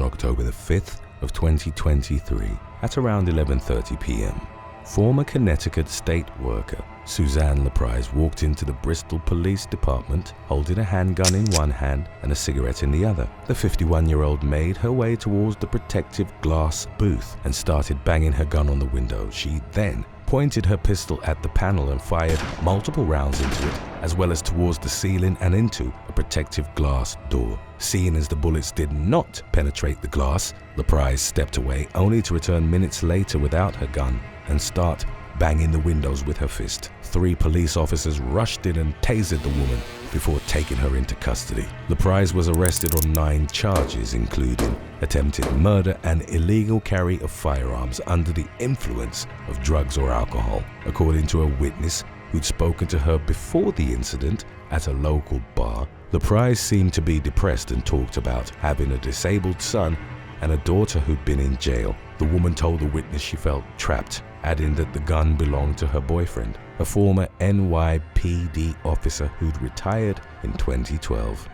October the 5th of 2023 at around 11:30 p.m. Former Connecticut state worker Suzanne LaPrise walked into the Bristol Police Department holding a handgun in one hand and a cigarette in the other. The 51-year-old made her way towards the protective glass booth and started banging her gun on the window. She then pointed her pistol at the panel and fired multiple rounds into it, as well as towards the ceiling and into a protective glass door. Seeing as the bullets did not penetrate the glass, LaPrise stepped away only to return minutes later without her gun and start banging the windows with her fist. 3 police officers rushed in and tasered the woman before taking her into custody. LaPrise was arrested on 9 charges, including attempted murder and illegal carry of firearms under the influence of drugs or alcohol. According to a witness who'd spoken to her before the incident at a local bar, LaPrise seemed to be depressed and talked about having a disabled son and a daughter who'd been in jail. The woman told the witness she felt trapped, adding that the gun belonged to her boyfriend, a former NYPD officer who'd retired in 2012.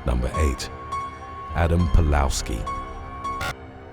Number 8. Adam Pawlowski.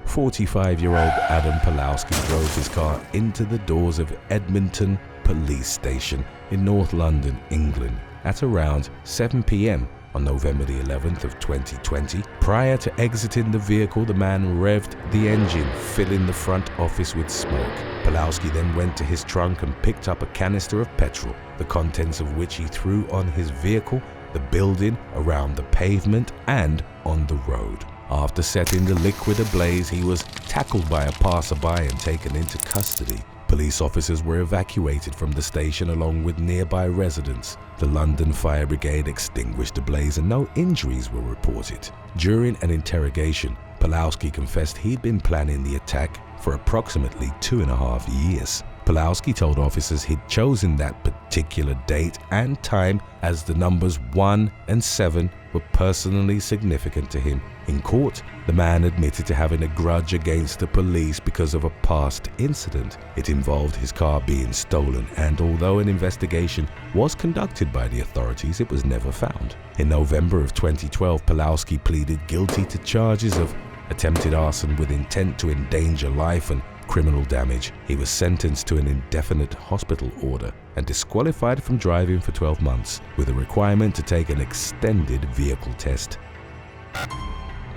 45-year-old Adam Pawlowski drove his car into the doors of Edmonton Police Station in North London, England at around 7 p.m. on November the 11th of 2020. Prior to exiting the vehicle, the man revved the engine, filling the front office with smoke. Pawlowski then went to his trunk and picked up a canister of petrol, the contents of which he threw on his vehicle, the building, around the pavement, and on the road. After setting the liquid ablaze, he was tackled by a passerby and taken into custody. Police officers were evacuated from the station along with nearby residents. The London Fire Brigade extinguished the blaze and no injuries were reported. During an interrogation, Pawlowski confessed he'd been planning the attack for approximately 2.5 years. Pawlowski told officers he'd chosen that particular date and time as the numbers 1 and 7 were personally significant to him. In court, the man admitted to having a grudge against the police because of a past incident. It involved his car being stolen, and although an investigation was conducted by the authorities, it was never found. In November of 2012, Pawlowski pleaded guilty to charges of attempted arson with intent to endanger life and criminal damage. He was sentenced to an indefinite hospital order and disqualified from driving for 12 months, with a requirement to take an extended vehicle test.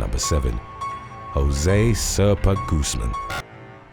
Number 7. Jose Serpa Guzman.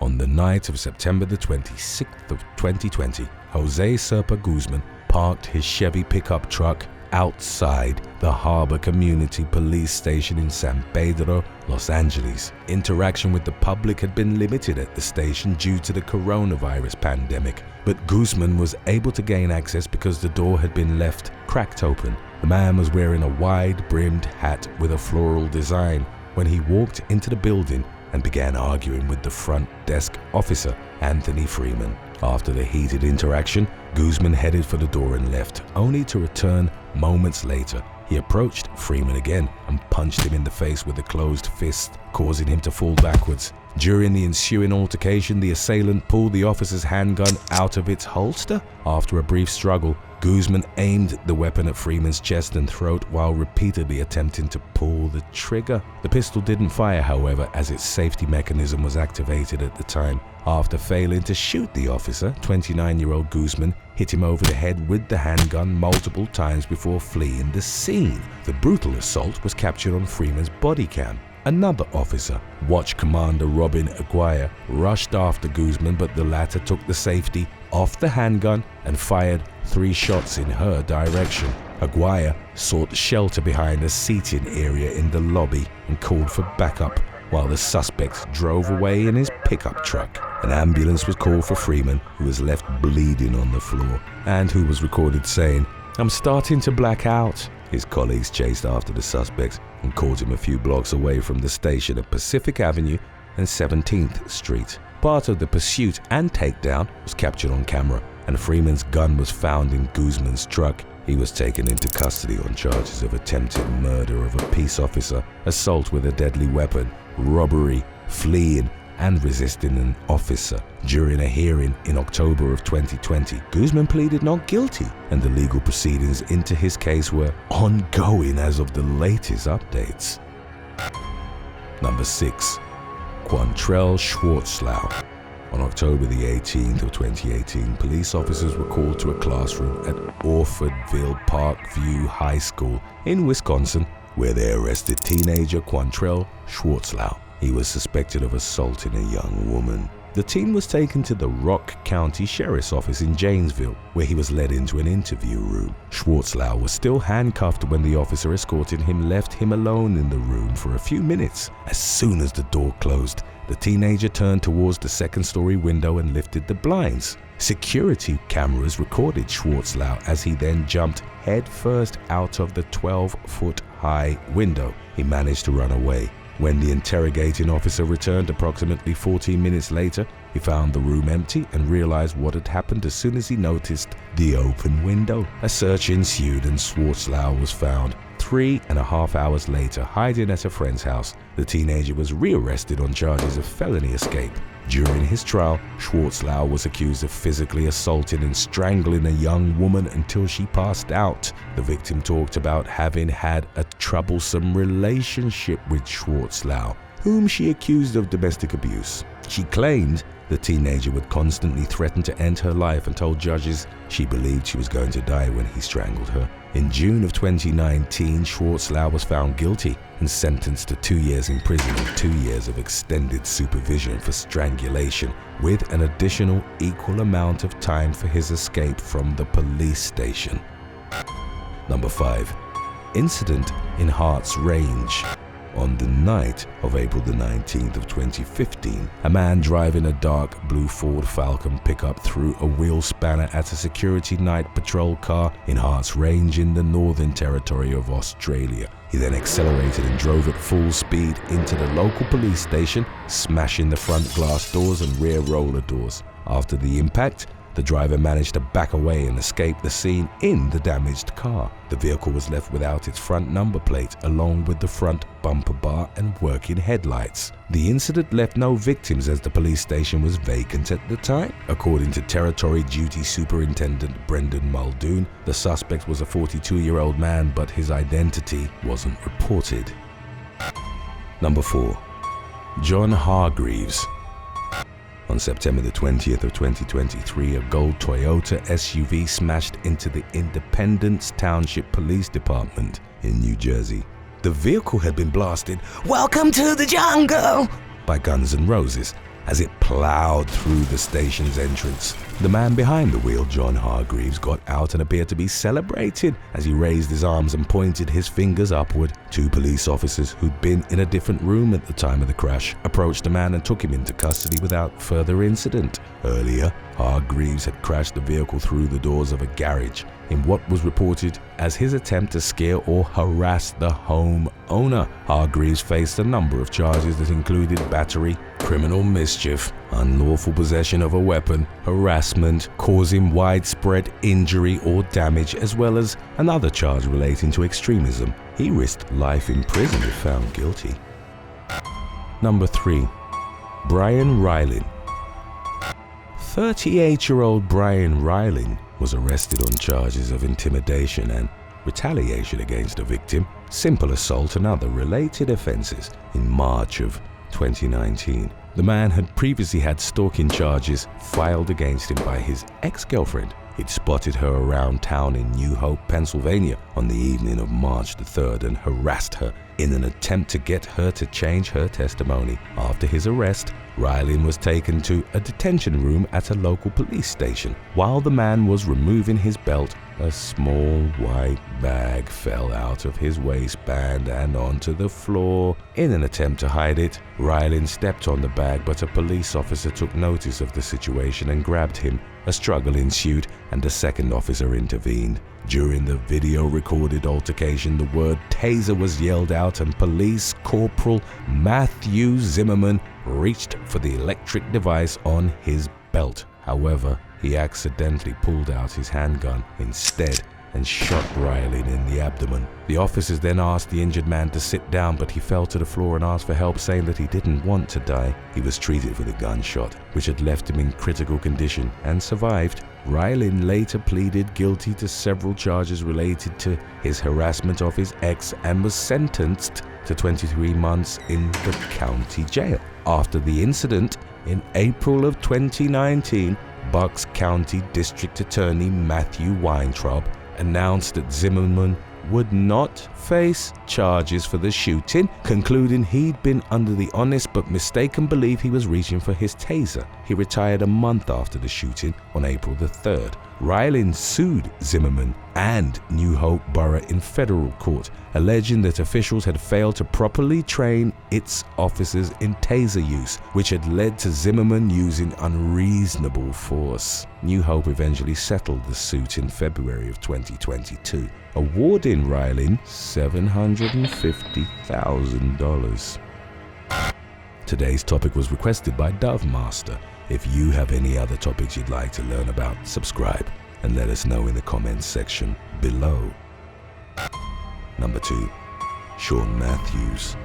On the night of September the 26th of 2020, Jose Serpa Guzman parked his Chevy pickup truck outside the Harbor Community Police Station in San Pedro, Los Angeles. Interaction with the public had been limited at the station due to the coronavirus pandemic, but Guzman was able to gain access because the door had been left cracked open. The man was wearing a wide-brimmed hat with a floral design when he walked into the building and began arguing with the front desk officer, Anthony Freeman. After the heated interaction, Guzman headed for the door and left, only to return moments later. He approached Freeman again and punched him in the face with a closed fist, causing him to fall backwards. During the ensuing altercation, the assailant pulled the officer's handgun out of its holster. After a brief struggle, Guzman aimed the weapon at Freeman's chest and throat while repeatedly attempting to pull the trigger. The pistol didn't fire, however, as its safety mechanism was activated at the time. After failing to shoot the officer, 29-year-old Guzman hit him over the head with the handgun multiple times before fleeing the scene. The brutal assault was captured on Freeman's body cam. Another officer, Watch Commander Robin Aguirre, rushed after Guzman, but the latter took the safety off the handgun and fired 3 shots in her direction. Aguirre sought shelter behind a seating area in the lobby and called for backup, while the suspect drove away in his pickup truck. An ambulance was called for Freeman, who was left bleeding on the floor, and who was recorded saying, "I'm starting to black out." His colleagues chased after the suspect and caught him a few blocks away from the station at Pacific Avenue and 17th Street. Part of the pursuit and takedown was captured on camera, and Freeman's gun was found in Guzman's truck. He was taken into custody on charges of attempted murder of a peace officer, assault with a deadly weapon, robbery, fleeing, and resisting an officer. During a hearing in October of 2020, Guzman pleaded not guilty, and the legal proceedings into his case were ongoing as of the latest updates. Number 6. Quantrell Schwarz. On October the 18th of 2018, police officers were called to a classroom at Orfordville Parkview High School in Wisconsin, where they arrested teenager Quantrell Schwarz. He was suspected of assaulting a young woman. The teen was taken to the Rock County Sheriff's Office in Janesville, where he was led into an interview room. Schwarz was still handcuffed when the officer escorting him left him alone in the room for a few minutes. As soon as the door closed, the teenager turned towards the second-story window and lifted the blinds. Security cameras recorded Schwarz as he then jumped headfirst out of the 12-foot-high window. He managed to run away. When the interrogating officer returned approximately 14 minutes later, he found the room empty and realized what had happened as soon as he noticed the open window. A search ensued and Schwarz was found 3.5 hours later hiding at a friend's house. The teenager was rearrested on charges of felony escape. During his trial, Schwarz was accused of physically assaulting and strangling a young woman until she passed out. The victim talked about having had a troublesome relationship with Schwarz, whom she accused of domestic abuse. She claimed the teenager would constantly threaten to end her life and told judges she believed she was going to die when he strangled her. In June of 2019, Schwarz was found guilty and sentenced to 2 years in prison and 2 years of extended supervision for strangulation, with an additional equal amount of time for his escape from the police station. Number 5. Incident in Harts Range. On the night of April the 19th of 2015, a man driving a dark blue Ford Falcon pickup threw a wheel spanner at a security night patrol car in Harts Range in the Northern Territory of Australia. He then accelerated and drove at full speed into the local police station, smashing the front glass doors and rear roller doors. After the impact, the driver managed to back away and escape the scene in the damaged car. The vehicle was left without its front number plate, along with the front bumper bar and working headlights. The incident left no victims as the police station was vacant at the time. According to Territory Duty Superintendent Brendan Muldoon, the suspect was a 42-year-old man, but his identity wasn't reported. Number 4. John Hargrees. On September the 20th of 2023, a gold Toyota SUV smashed into the Independence Township Police Department in New Jersey. The vehicle had been blasted, "Welcome to the jungle," by Guns N' Roses as it plowed through the station's entrance. The man behind the wheel, John Hargrees, got out and appeared to be celebrating as he raised his arms and pointed his fingers upward. 2 police officers who'd been in a different room at the time of the crash approached the man and took him into custody without further incident. Earlier, Hargrees had crashed the vehicle through the doors of a garage in what was reported as his attempt to scare or harass the home owner. Hargrees faced a number of charges that included battery, criminal mischief, unlawful possession of a weapon, harassment, causing widespread injury or damage, as well as another charge relating to extremism. He risked life in prison if found guilty. Number 3. Brian Ryland. 38-year-old Brian Ryland was arrested on charges of intimidation and retaliation against a victim, simple assault and other related offenses in March of 2019. The man had previously had stalking charges filed against him by his ex-girlfriend. He'd spotted her around town in New Hope, Pennsylvania on the evening of March the 3rd and harassed her in an attempt to get her to change her testimony. After his arrest, Ryland was taken to a detention room at a local police station. While the man was removing his belt, a small white bag fell out of his waistband and onto the floor. In an attempt to hide it, Ryland stepped on the bag, but a police officer took notice of the situation and grabbed him. A struggle ensued and a second officer intervened. During the video-recorded altercation, the word taser was yelled out and Police Corporal Matthew Zimmerman reached for the electric device on his belt. However, he accidentally pulled out his handgun instead and shot Ryland in the abdomen. The officers then asked the injured man to sit down, but he fell to the floor and asked for help, saying that he didn't want to die. He was treated for the gunshot, which had left him in critical condition, and survived. Ryland later pleaded guilty to several charges related to his harassment of his ex and was sentenced to 23 months in the county jail. After the incident, in April of 2019, Bucks County District Attorney Matthew Weintraub announced that Zimmerman would not face charges for the shooting, concluding he'd been under the honest but mistaken belief he was reaching for his taser. He retired a month after the shooting on April the 3rd. Ryland sued Zimmerman and New Hope Borough in federal court, alleging that officials had failed to properly train its officers in taser use, which had led to Zimmerman using unreasonable force. New Hope eventually settled the suit in February of 2022, awarding Ryland $750,000. Today's topic was requested by Dove Master. If you have any other topics you'd like to learn about, subscribe and let us know in the comments section below. Number 2. Shan Matthews.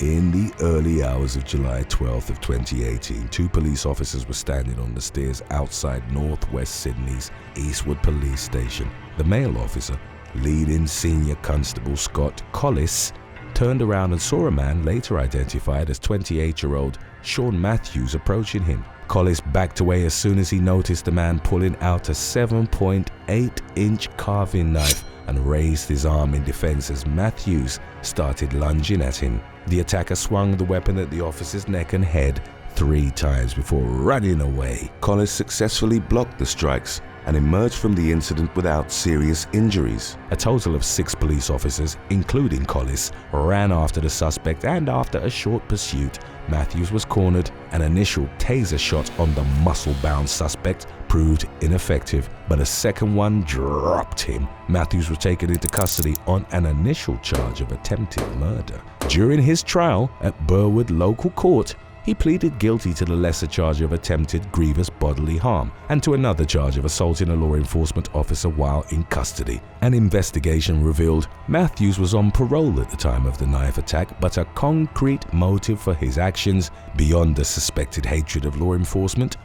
In the early hours of July 12th of 2018, 2 police officers were standing on the stairs outside Northwest Sydney's Eastwood Police Station. The male officer, leading Senior Constable Scott Collis, turned around and saw a man later identified as 28-year-old Shan Matthews approaching him. Collis backed away as soon as he noticed the man pulling out a 7.8-inch carving knife and raised his arm in defense as Matthews started lunging at him. The attacker swung the weapon at the officer's neck and head 3 times before running away. Collis successfully blocked the strikes and emerged from the incident without serious injuries. A total of 6 police officers, including Collis, ran after the suspect, and after a short pursuit, Matthews was cornered. An initial taser shot on the muscle-bound suspect proved ineffective, but a second one dropped him. Matthews was taken into custody on an initial charge of attempted murder. During his trial at Burwood Local Court, he pleaded guilty to the lesser charge of attempted grievous bodily harm and to another charge of assaulting a law enforcement officer while in custody. An investigation revealed Matthews was on parole at the time of the knife attack, but a concrete motive for his actions beyond the suspected hatred of law enforcement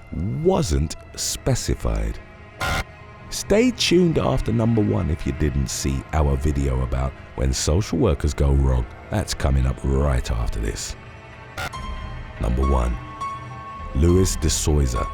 wasn't specified. Stay tuned after number 1 if you didn't see our video about when social workers go wrong. That's coming up right after this. Number 1. Louis De Souza.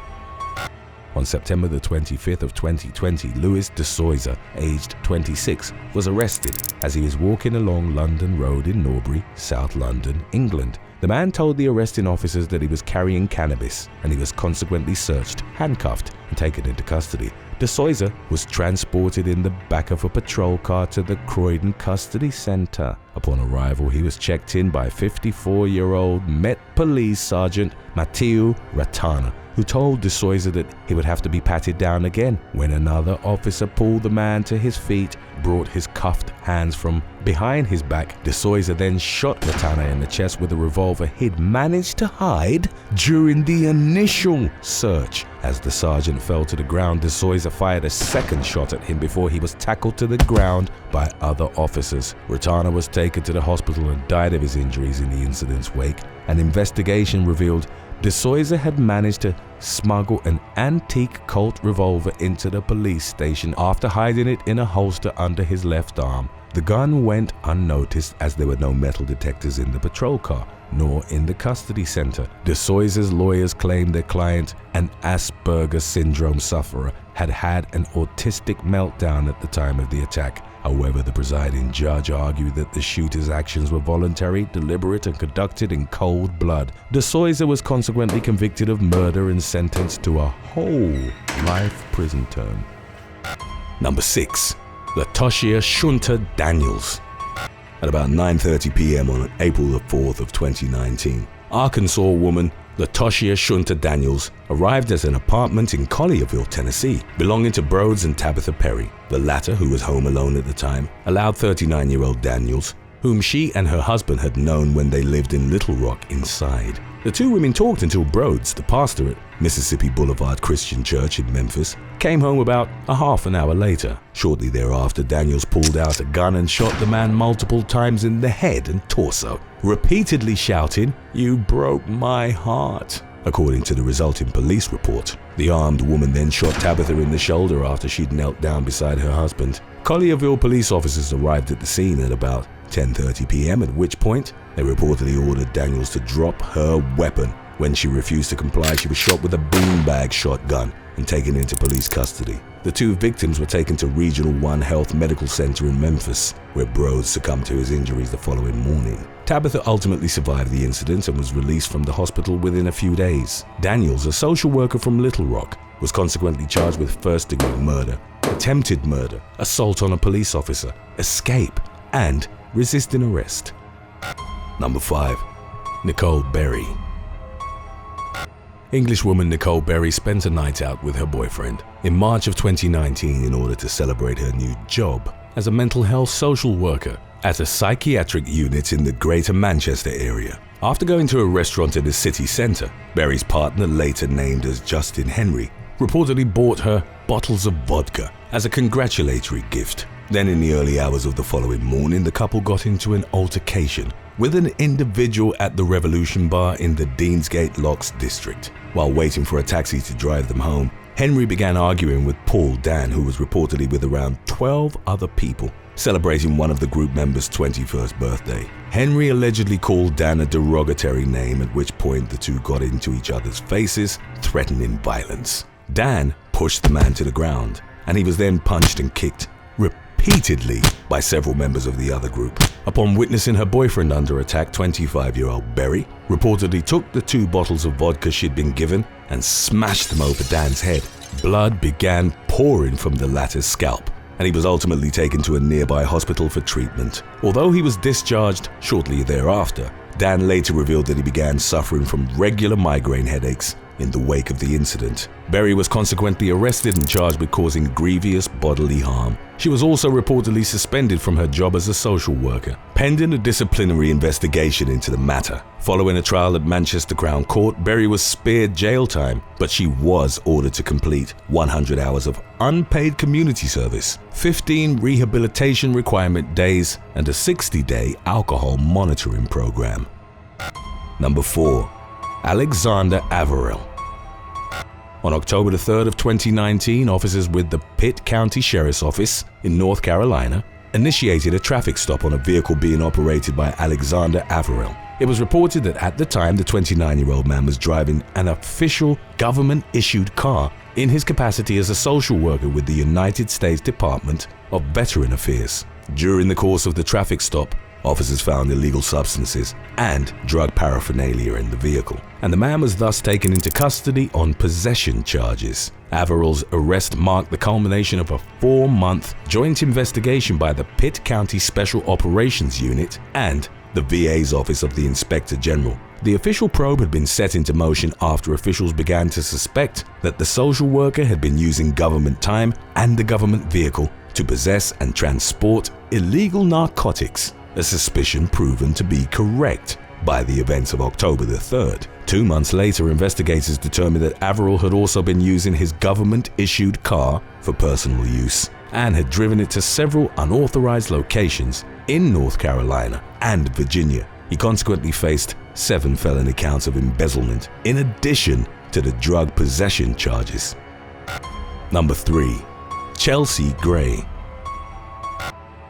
On September the 25th of 2020, Louis De Souza, aged 26, was arrested as he was walking along London Road in Norbury, South London, England. The man told the arresting officers that he was carrying cannabis, and he was consequently searched, handcuffed, and taken into custody. De Souza was transported in the back of a patrol car to the Croydon Custody Centre. Upon arrival, he was checked in by 54-year-old Met Police Sergeant Matteo Ratana, who told De Souza that he would have to be patted down again. When another officer pulled the man to his feet, brought his cuffed hands from behind his back, De Souza then shot Ratana in the chest with a revolver he'd managed to hide during the initial search. As the sergeant fell to the ground, De Souza fired a second shot at him before he was tackled to the ground by other officers. Ratana was taken to the hospital and died of his injuries in the incident's wake. An investigation revealed De Souza had managed to smuggle an antique Colt revolver into the police station after hiding it in a holster under his left arm. The gun went unnoticed as there were no metal detectors in the patrol car, nor in the custody center. De Souza's lawyers claimed their client, an Asperger's syndrome sufferer, had had an autistic meltdown at the time of the attack. However, the presiding judge argued that the shooter's actions were voluntary, deliberate, and conducted in cold blood. De Souza was consequently convicted of murder and sentenced to a whole life prison term. Number 6. Lashia Shunter Daniels. At about 9:30 p.m. on April the 4th of 2019, Arkansas woman Lashia Shunter Daniels arrived at an apartment in Collierville, Tennessee, belonging to Broads and Tabitha Perry. The latter, who was home alone at the time, allowed 39-year-old Daniels, whom she and her husband had known when they lived in Little Rock, inside. The two women talked until Broads, the pastor at Mississippi Boulevard Christian Church in Memphis, came home about a half an hour later. Shortly thereafter, Daniels pulled out a gun and shot the man multiple times in the head and torso, repeatedly shouting, "You broke my heart," according to the resulting police report. The armed woman then shot Tabitha in the shoulder after she'd knelt down beside her husband. Collierville police officers arrived at the scene at about 10:30 p.m., at which point they reportedly ordered Daniels to drop her weapon. When she refused to comply, she was shot with a beanbag shotgun and taken into police custody. The two victims were taken to Regional 1 Health Medical Center in Memphis, where Broads succumbed to his injuries the following morning. Tabitha ultimately survived the incident and was released from the hospital within a few days. Daniels, a social worker from Little Rock, was consequently charged with first-degree murder, attempted murder, assault on a police officer, escape, and resisting arrest. Number 5. Nicole Barry. Englishwoman Nicole Barry spent a night out with her boyfriend in March of 2019 in order to celebrate her new job as a mental health social worker at a psychiatric unit in the Greater Manchester area. After going to a restaurant in the city centre, Barry's partner, later named as Justin Henry, reportedly bought her bottles of vodka as a congratulatory gift. Then in the early hours of the following morning, the couple got into an altercation with an individual at the Revolution Bar in the Deansgate Locks district. While waiting for a taxi to drive them home, Henry began arguing with Paul Dan, who was reportedly with around 12 other people, celebrating one of the group members' 21st birthday. Henry allegedly called Dan a derogatory name, at which point the two got into each other's faces, threatening violence. Dan pushed the man to the ground, and he was then punched and kicked repeatedly by several members of the other group. Upon witnessing her boyfriend under attack, 25-year-old Barry reportedly took the 2 bottles of vodka she'd been given and smashed them over Dan's head. Blood began pouring from the latter's scalp, and he was ultimately taken to a nearby hospital for treatment. Although he was discharged shortly thereafter, Dan later revealed that he began suffering from regular migraine headaches in the wake of the incident. Barry was consequently arrested and charged with causing grievous bodily harm. She was also reportedly suspended from her job as a social worker, pending a disciplinary investigation into the matter. Following a trial at Manchester Crown Court, Barry was spared jail time, but she was ordered to complete 100 hours of unpaid community service, 15 rehabilitation requirement days, and a 60-day alcohol monitoring program. Number 4. Alexander Averill. On October the 3rd of 2019, officers with the Pitt County Sheriff's Office in North Carolina initiated a traffic stop on a vehicle being operated by Alexander Averill. It was reported that at the time, the 29-year-old man was driving an official government-issued car in his capacity as a social worker with the United States Department of Veteran Affairs. During the course of the traffic stop, officers found illegal substances and drug paraphernalia in the vehicle, and the man was thus taken into custody on possession charges. Averill's arrest marked the culmination of a 4-month joint investigation by the Pitt County Special Operations Unit and the VA's Office of the Inspector General. The official probe had been set into motion after officials began to suspect that the social worker had been using government time and the government vehicle to possess and transport illegal narcotics, a suspicion proven to be correct by the events of October the 3rd. 2 months later, investigators determined that Averill had also been using his government-issued car for personal use and had driven it to several unauthorized locations in North Carolina and Virginia. He consequently faced 7 felony counts of embezzlement, in addition to the drug possession charges. Number 3. Chelsea Gray.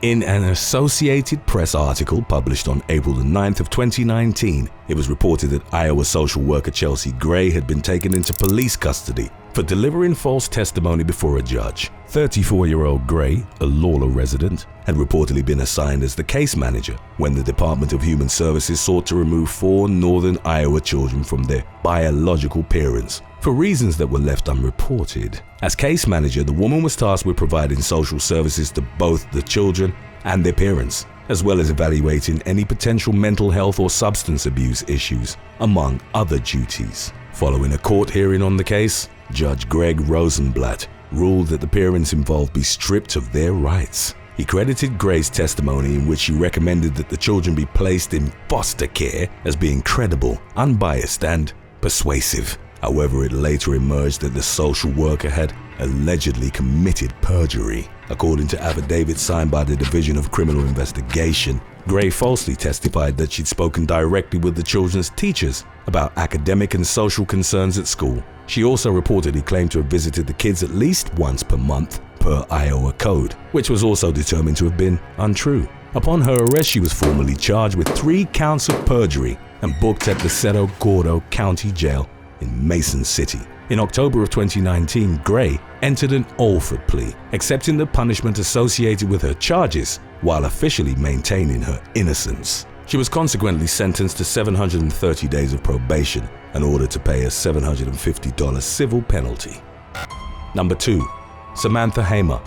In an Associated Press article published on April the 9th of 2019, it was reported that Iowa social worker Chelsea Gray had been taken into police custody for delivering false testimony before a judge. 34-year-old Gray, a Lawler resident, had reportedly been assigned as the case manager when the Department of Human Services sought to remove 4 northern Iowa children from their biological parents for reasons that were left unreported. As case manager, the woman was tasked with providing social services to both the children and their parents, as well as evaluating any potential mental health or substance abuse issues, among other duties. Following a court hearing on the case, Judge Greg Rosenblatt ruled that the parents involved be stripped of their rights. He credited Gray's testimony, in which she recommended that the children be placed in foster care, as being credible, unbiased, and persuasive. However, it later emerged that the social worker had allegedly committed perjury. According to affidavits signed by the Division of Criminal Investigation, Gray falsely testified that she'd spoken directly with the children's teachers about academic and social concerns at school. She also reportedly claimed to have visited the kids at least once per month per Iowa code, which was also determined to have been untrue. Upon her arrest, she was formally charged with 3 counts of perjury and booked at the Cerro Gordo County Jail in Mason City. In October of 2019, Gray entered an Alford plea, accepting the punishment associated with her charges while officially maintaining her innocence. She was consequently sentenced to 730 days of probation and ordered to pay a $750 civil penalty. Number 2. Samantha Hammer.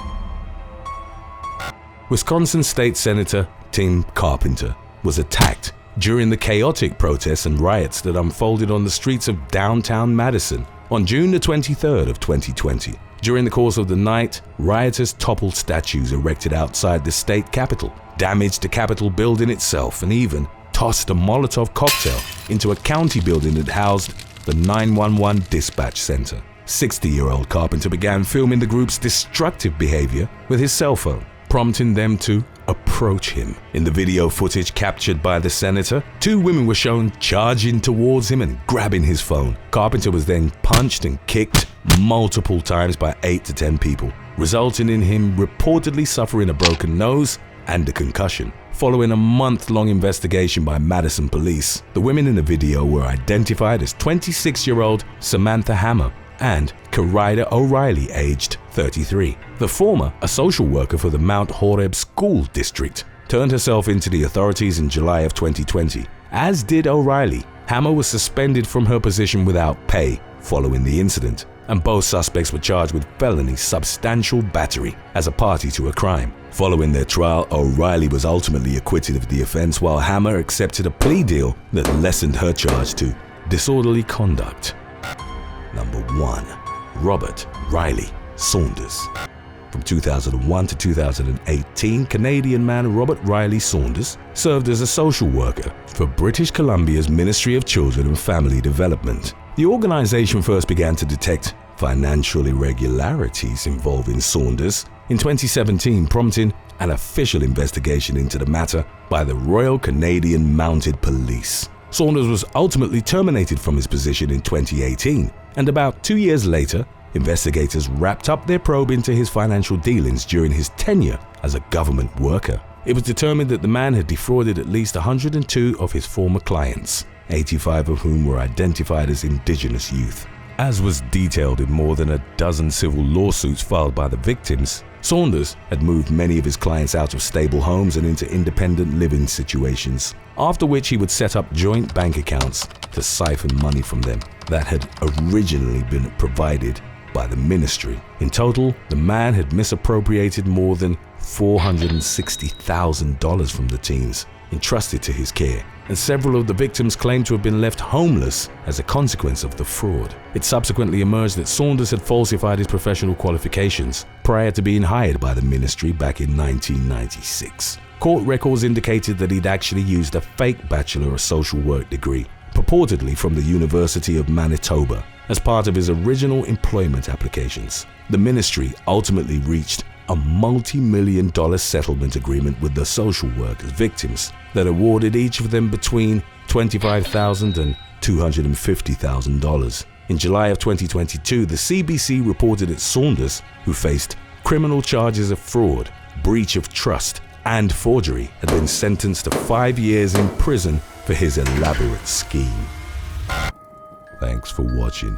Wisconsin State Senator Tim Carpenter was attacked during the chaotic protests and riots that unfolded on the streets of downtown Madison on June the 23rd of 2020. During the course of the night, rioters toppled statues erected outside the state capitol, damaged the Capitol building itself, and even tossed a Molotov cocktail into a county building that housed the 911 dispatch center. 60-year-old Carpenter began filming the group's destructive behavior with his cell phone, prompting them to approach him. In the video footage captured by the senator, 2 women were shown charging towards him and grabbing his phone. Carpenter was then punched and kicked multiple times by 8 to 10 people, resulting in him reportedly suffering a broken nose and a concussion. Following a month-long investigation by Madison police, the women in the video were identified as 26-year-old Samantha Hammer and Karida O'Reilly, aged 33. The former, a social worker for the Mount Horeb School District, turned herself into the authorities in July of 2020. As did O'Reilly. Hammer was suspended from her position without pay following the incident, and both suspects were charged with felony substantial battery as a party to a crime. Following their trial, O'Reilly was ultimately acquitted of the offense, while Hammer accepted a plea deal that lessened her charge to disorderly conduct. Number 1. Robert Riley Saunders. From 2001 to 2018, Canadian man Robert Riley Saunders served as a social worker for British Columbia's Ministry of Children and Family Development. The organization first began to detect financial irregularities involving Saunders in 2017, prompting an official investigation into the matter by the Royal Canadian Mounted Police. Saunders was ultimately terminated from his position in 2018, and about 2 years later, investigators wrapped up their probe into his financial dealings during his tenure as a government worker. It was determined that the man had defrauded at least 102 of his former clients, 85 of whom were identified as Indigenous youth. As was detailed in more than a dozen civil lawsuits filed by the victims, Saunders had moved many of his clients out of stable homes and into independent living situations, after which he would set up joint bank accounts to siphon money from them that had originally been provided by the ministry. In total, the man had misappropriated more than $460,000 from the teens entrusted to his care, and several of the victims claimed to have been left homeless as a consequence of the fraud. It subsequently emerged that Saunders had falsified his professional qualifications prior to being hired by the ministry back in 1996. Court records indicated that he'd actually used a fake Bachelor of Social Work degree, purportedly from the University of Manitoba, as part of his original employment applications. The ministry ultimately reached a multi-million-dollar settlement agreement with the social workers' victims that awarded each of them between $25,000 and $250,000. In July of 2022, the CBC reported that Saunders, who faced criminal charges of fraud, breach of trust, and forgery, had been sentenced to 5 years in prison for his elaborate scheme. Thanks for watching.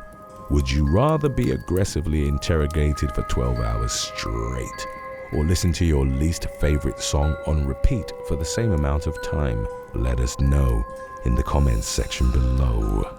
Would you rather be aggressively interrogated for 12 hours straight, or listen to your least favorite song on repeat for the same amount of time? Let us know in the comments section below.